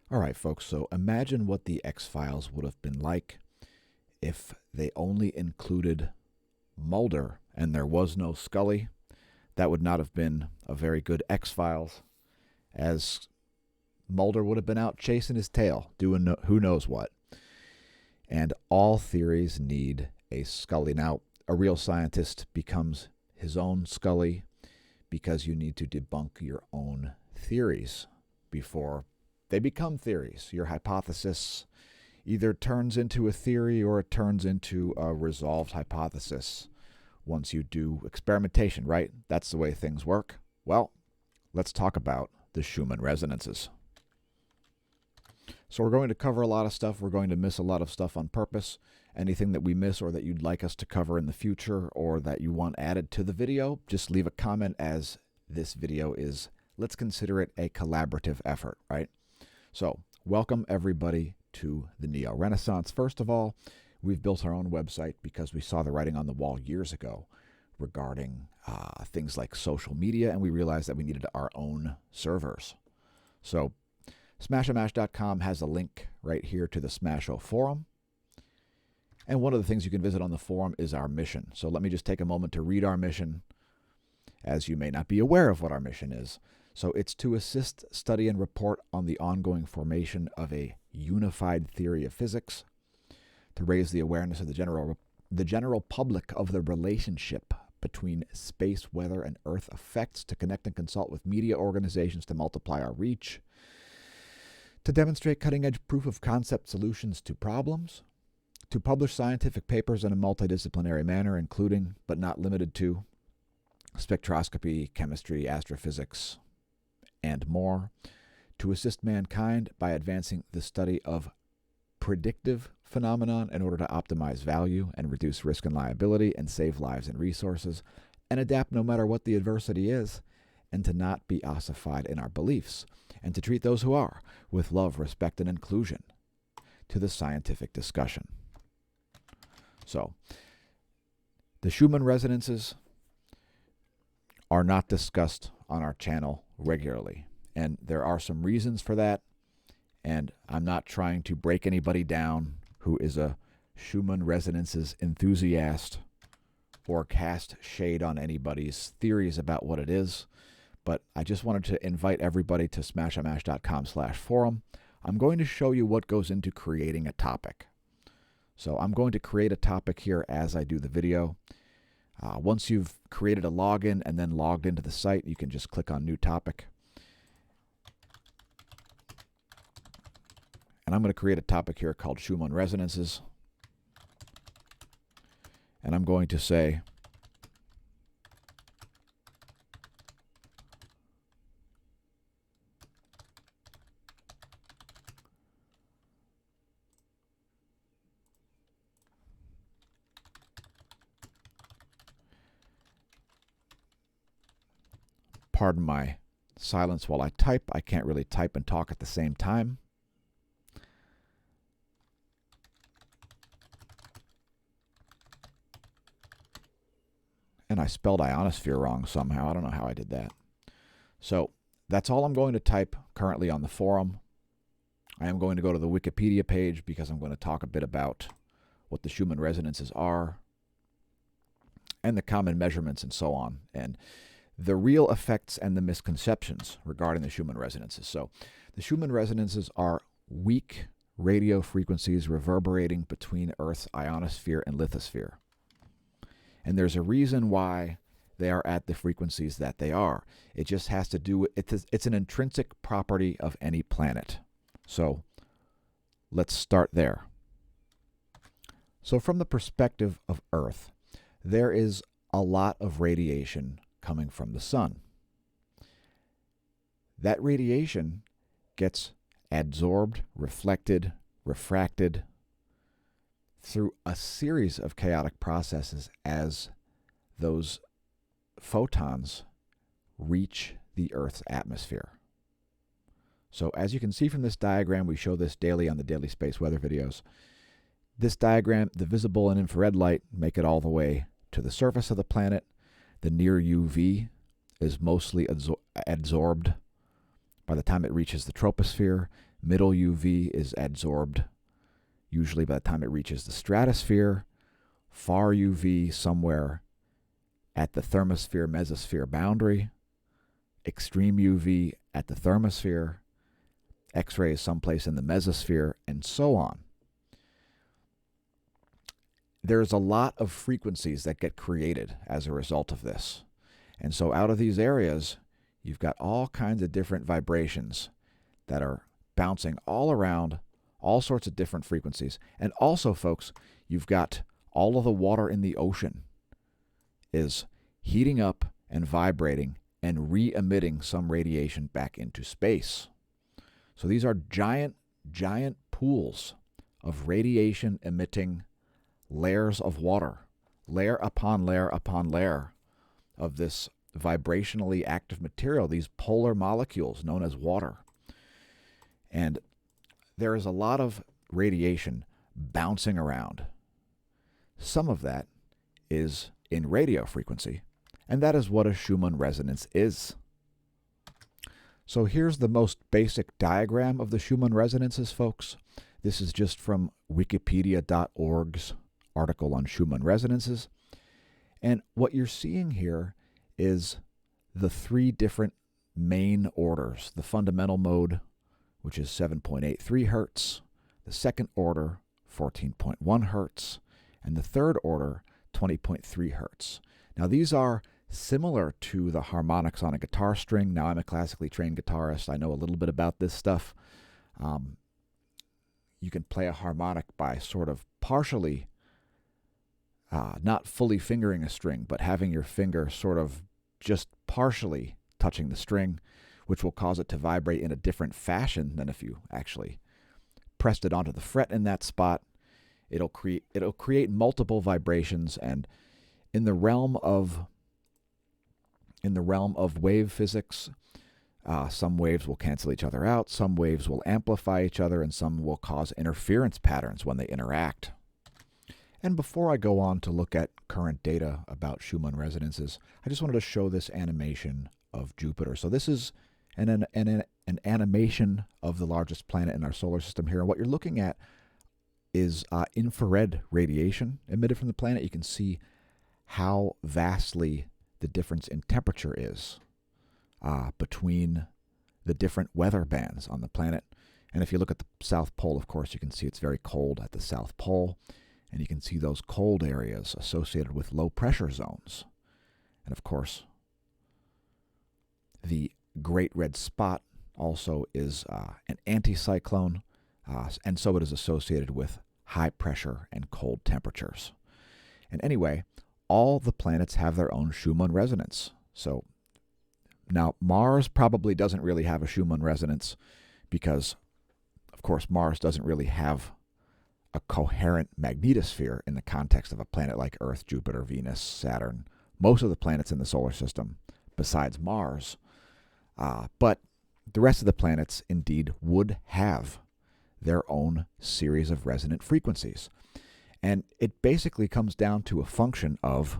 All right, folks, so imagine what the X-Files would have been like if they only included Mulder and there was no Scully. That would not have been a very good X-Files, as Mulder would have been out chasing his tail, doing who knows what. And all theories need a Scully. Now, a real scientist becomes his own Scully because you need to debunk your own theories before they become theories. Your hypothesis either turns into a theory or it turns into a resolved hypothesis once you do experimentation, right? That's the way things work. Well, let's talk about the Schumann resonances. So we're going to cover a lot of stuff. We're going to miss a lot of stuff on purpose. Anything that we miss or that you'd like us to cover in the future or that you want added to the video, just leave a comment, as this video is, let's consider it a collaborative effort, right? So welcome everybody to the Neo Renaissance. First of all, we've built our own website because we saw the writing on the wall years ago regarding things like social media, and we realized that we needed our own servers. So smAsho.com has a link right here to the smAsho forum. And one of the things you can visit on the forum is our mission. So let me just take a moment to read our mission, as you may not be aware of what our mission is. So it's to assist, study, and report on the ongoing formation of a unified theory of physics, to raise the awareness of the general public of the relationship between space, weather, and Earth effects, to connect and consult with media organizations to multiply our reach, to demonstrate cutting-edge proof-of-concept solutions to problems, to publish scientific papers in a multidisciplinary manner, including, but not limited to, spectroscopy, chemistry, astrophysics, and more, to assist mankind by advancing the study of predictive phenomenon in order to optimize value and reduce risk and liability and save lives and resources, and adapt no matter what the adversity is, and to not be ossified in our beliefs, and to treat those who are with love, respect, and inclusion to the scientific discussion. So, the Schumann resonances are not discussed on our channel regularly, and there are some reasons for that, and I'm not trying to break anybody down who is a Schumann resonances enthusiast or cast shade on anybody's theories about what it is, but I just wanted to invite everybody to smAsho.com/forum. I'm going to show you what goes into creating a topic. So I'm going to create a topic here as I do the video. Once you've created a login and then logged into the site, you can just click on New Topic. And I'm going to create a topic here called Schumann Resonances. And I'm going to say, pardon my silence while I type. I can't really type and talk at the same time. And I spelled ionosphere wrong somehow. I don't know how I did that. So that's all I'm going to type currently on the forum. I am going to go to the Wikipedia page because I'm going to talk a bit about what the Schumann resonances are and the common measurements and so on, and the real effects and the misconceptions regarding the Schumann resonances. So the Schumann resonances are weak radio frequencies reverberating between Earth's ionosphere and lithosphere. And there's a reason why they are at the frequencies that they are. It just has to do with, it's an intrinsic property of any planet. So let's start there. So from the perspective of Earth, there is a lot of radiation coming from the sun. That radiation gets adsorbed, reflected, refracted through a series of chaotic processes as those photons reach the Earth's atmosphere. So as you can see from this diagram, we show this daily on the Daily Space Weather videos. This diagram, the visible and infrared light make it all the way to the surface of the planet. The near UV is mostly adsorbed by the time it reaches the troposphere. Middle UV is absorbed usually by the time it reaches the stratosphere. Far UV somewhere at the thermosphere-mesosphere boundary. Extreme UV at the thermosphere. X-rays someplace in the mesosphere, and so on. There's a lot of frequencies that get created as a result of this. And so out of these areas, you've got all kinds of different vibrations that are bouncing all around, all sorts of different frequencies. And also, folks, you've got all of the water in the ocean is heating up and vibrating and re-emitting some radiation back into space. So these are giant, giant pools of radiation emitting layers of water, layer upon layer upon layer of this vibrationally active material, these polar molecules known as water. And there is a lot of radiation bouncing around. Some of that is in radio frequency, and that is what a Schumann resonance is. So here's the most basic diagram of the Schumann resonances, folks. This is just from wikipedia.org's article on Schumann resonances. And what you're seeing here is the three different main orders. The fundamental mode, which is 7.83 hertz. The second order, 14.1 hertz. And the third order, 20.3 hertz. Now these are similar to the harmonics on a guitar string. Now I'm a classically trained guitarist. I know a little bit about this stuff. You can play a harmonic by sort of partially, not fully fingering a string, but having your finger sort of just partially touching the string, which will cause it to vibrate in a different fashion than if you actually pressed it onto the fret in that spot. It'll create multiple vibrations, and in the realm of wave physics, some waves will cancel each other out, some waves will amplify each other, and some will cause interference patterns when they interact. And before I go on to look at current data about Schumann resonances, I just wanted to show this animation of Jupiter. So this is an animation of the largest planet in our solar system here. And what you're looking at is infrared radiation emitted from the planet. You can see how vastly the difference in temperature is between the different weather bands on the planet. And if you look at the South Pole, of course, you can see it's very cold at the South Pole. And you can see those cold areas associated with low pressure zones. And of course, the Great Red Spot also is an anticyclone, and so it is associated with high pressure and cold temperatures. And anyway, all the planets have their own Schumann resonance. So now Mars probably doesn't really have a Schumann resonance because, of course, Mars doesn't really have a coherent magnetosphere in the context of a planet like Earth, Jupiter, Venus, Saturn, most of the planets in the solar system besides Mars. But the rest of the planets indeed would have their own series of resonant frequencies. And it basically comes down to a function of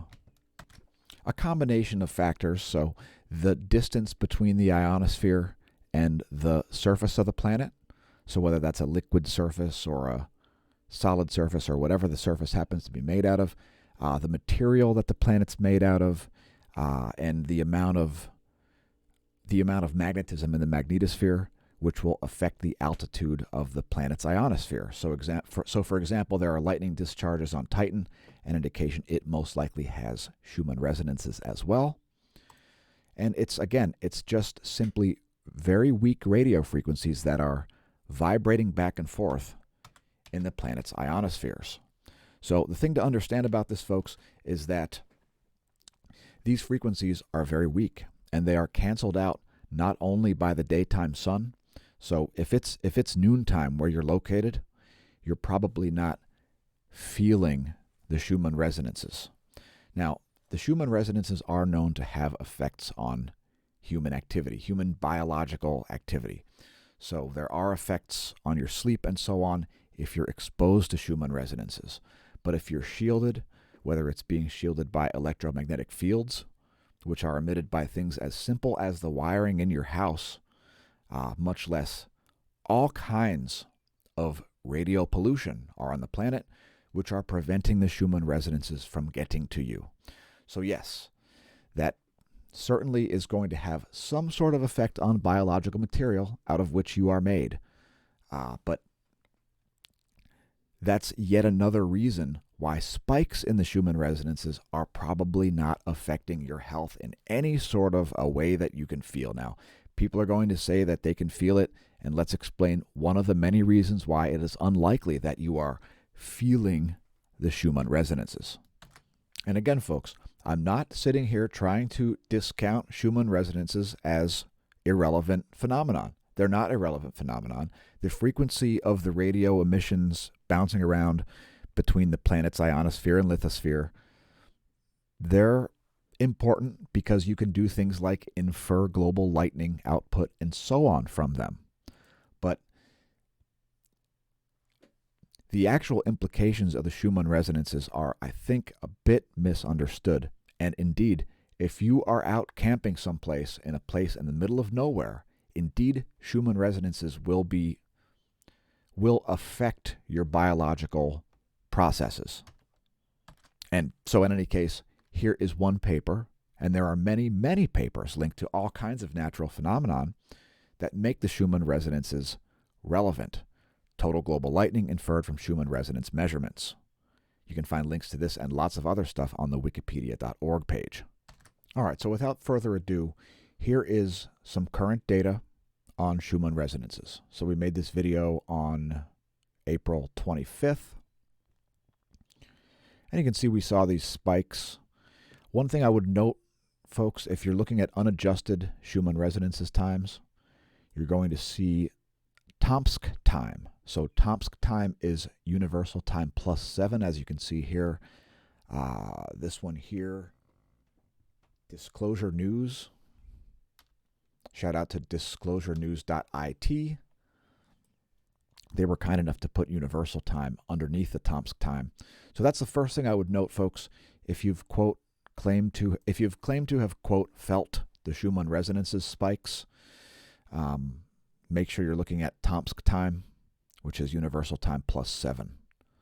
a combination of factors. So the distance between the ionosphere and the surface of the planet, so whether that's a liquid surface or a solid surface or whatever the surface happens to be made out of, the material that the planet's made out of, and the amount of magnetism in the magnetosphere, which will affect the altitude of the planet's ionosphere. So for example, there are lightning discharges on Titan, an indication it most likely has Schumann resonances as well. And it's just simply very weak radio frequencies that are vibrating back and forth in the planet's ionospheres. So the thing to understand about this, folks, is that these frequencies are very weak, and they are canceled out not only by the daytime sun. So if it's noontime where you're located, you're probably not feeling the Schumann resonances. Now, the Schumann resonances are known to have effects on human activity, human biological activity. So there are effects on your sleep and so on if you're exposed to Schumann resonances. But if you're shielded, whether it's being shielded by electromagnetic fields, which are emitted by things as simple as the wiring in your house, much less all kinds of radio pollution are on the planet, which are preventing the Schumann resonances from getting to you. So yes, that certainly is going to have some sort of effect on biological material out of which you are made. But that's yet another reason why spikes in the Schumann resonances are probably not affecting your health in any sort of a way that you can feel. Now, people are going to say that they can feel it, and let's explain one of the many reasons why it is unlikely that you are feeling the Schumann resonances. And again, folks, I'm not sitting here trying to discount Schumann resonances as irrelevant phenomenon. They're not irrelevant phenomenon. The frequency of the radio emissions bouncing around between the planet's ionosphere and lithosphere, they're important because you can do things like infer global lightning output and so on from them. But the actual implications of the Schumann resonances are, I think, a bit misunderstood. And indeed, if you are out camping someplace in a place in the middle of nowhere, indeed, Schumann resonances will affect your biological processes. And so in any case, here is one paper, and there are many, many papers linked to all kinds of natural phenomenon that make the Schumann resonances relevant. Total global lightning inferred from Schumann resonance measurements. You can find links to this and lots of other stuff on the wikipedia.org page. All right, so without further ado, here is some current data on Schumann resonances. So we made this video on April 25th. And you can see we saw these spikes. One thing I would note, folks, if you're looking at unadjusted Schumann resonances times, you're going to see Tomsk time. So Tomsk time is universal time plus 7, as you can see here. This one here, Disclosure News. Shout out to disclosurenews.it. They were kind enough to put universal time underneath the Tomsk time. So that's the first thing I would note, folks. If you've claimed to have quote felt the Schumann resonances spikes, make sure you're looking at Tomsk time, which is universal time plus 7.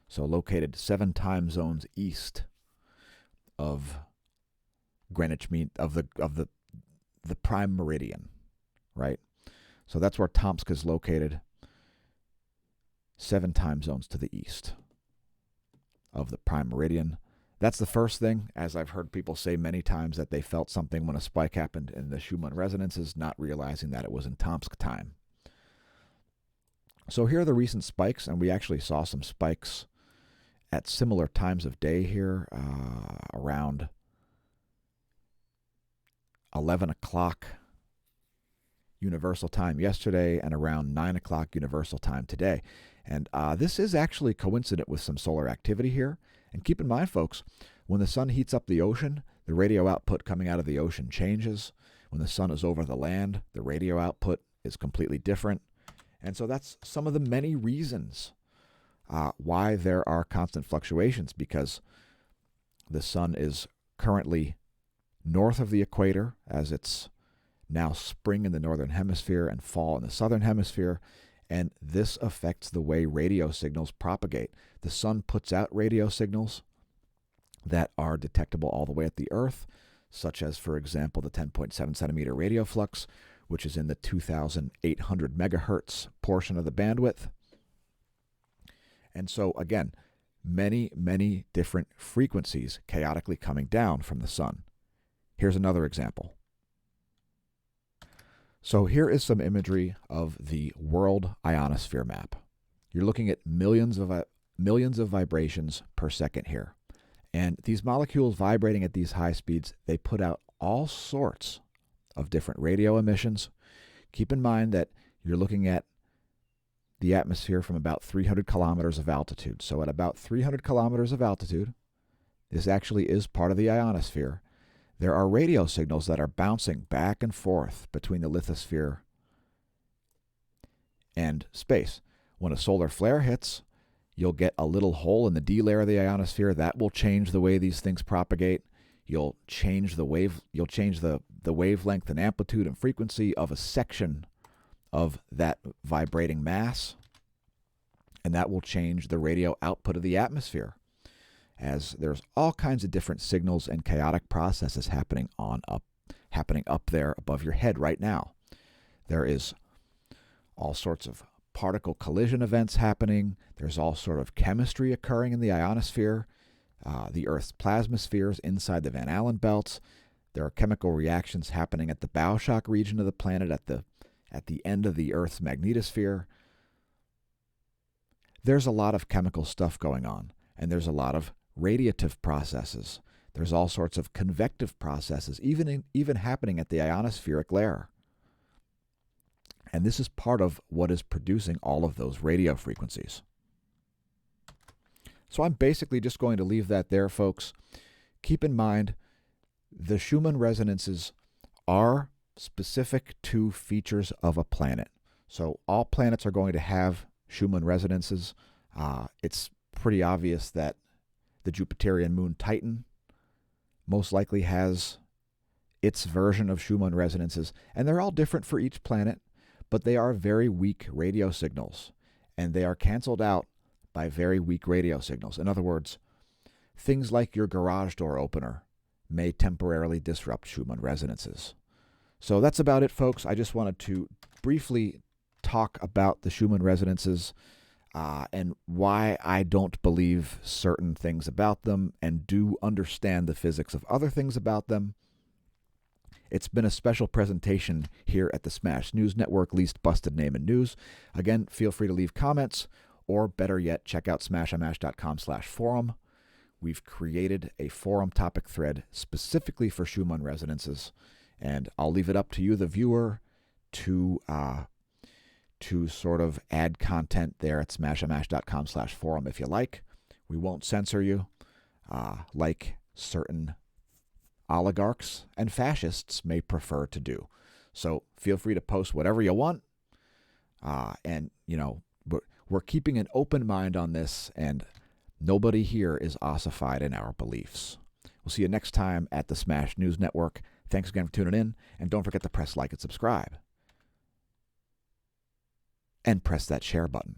So located 7 time zones east of Greenwich mean of the prime meridian, right? So that's where Tomsk is located. 7 time zones to the east of the prime meridian. That's the first thing, as I've heard people say many times that they felt something when a spike happened in the Schumann resonances, not realizing that it was in Tomsk time. So here are the recent spikes, and we actually saw some spikes at similar times of day here, around 11 o'clock universal time yesterday and around 9 o'clock universal time today. And this is actually coincident with some solar activity here. And keep in mind, folks, when the sun heats up the ocean, the radio output coming out of the ocean changes. When the sun is over the land, the radio output is completely different. And so that's some of the many reasons why there are constant fluctuations, because the sun is currently north of the equator, as it's now spring in the northern hemisphere and fall in the southern hemisphere, and this affects the way radio signals propagate. The sun puts out radio signals that are detectable all the way at the Earth, such as, for example, the 10.7 centimeter radio flux, which is in the 2,800 megahertz portion of the bandwidth. And so, again, many, many different frequencies chaotically coming down from the sun. Here's another example. So here is some imagery of the world ionosphere map. You're looking at millions of vibrations per second here. And these molecules vibrating at these high speeds, they put out all sorts of different radio emissions. Keep in mind that you're looking at the atmosphere from about 300 kilometers of altitude. So at about 300 kilometers of altitude, this actually is part of the ionosphere. There are radio signals that are bouncing back and forth between the lithosphere and space. When a solar flare hits, you'll get a little hole in the D layer of the ionosphere. That will change the way these things propagate. You'll change the wavelength and amplitude and frequency of a section of that vibrating mass, and that will change the radio output of the atmosphere, as there's all kinds of different signals and chaotic processes happening up there above your head right now. There is all sorts of particle collision events happening. There's all sort of chemistry occurring in the ionosphere, the Earth's plasmaspheres inside the Van Allen belts. There are chemical reactions happening at the bow shock region of the planet, at the end of the Earth's magnetosphere. There's a lot of chemical stuff going on, and there's a lot of radiative processes. There's all sorts of convective processes, even happening at the ionospheric layer. And this is part of what is producing all of those radio frequencies. So I'm basically just going to leave that there, folks. Keep in mind, the Schumann resonances are specific to features of a planet. So all planets are going to have Schumann resonances. It's pretty obvious that the Jupiterian moon Titan most likely has its version of Schumann resonances, and they're all different for each planet, but they are very weak radio signals, and they are canceled out by very weak radio signals. In other words, things like your garage door opener may temporarily disrupt Schumann resonances. So that's about it, folks. I just wanted to briefly talk about the Schumann resonances and why I don't believe certain things about them and do understand the physics of other things about them. It's been a special presentation here at the Smash News Network, least busted name in news. Again, feel free to leave comments, or better yet, check out smashamash.com/forum. We've created a forum topic thread specifically for Schumann resonances, and I'll leave it up to you, the viewer, to sort of add content there at smashamash.com/forum if you like. We won't censor you, like certain oligarchs and fascists may prefer to do. So feel free to post whatever you want. And, we're keeping an open mind on this, and nobody here is ossified in our beliefs. We'll see you next time at the Smash News Network. Thanks again for tuning in, and don't forget to press like and subscribe. And press that share button.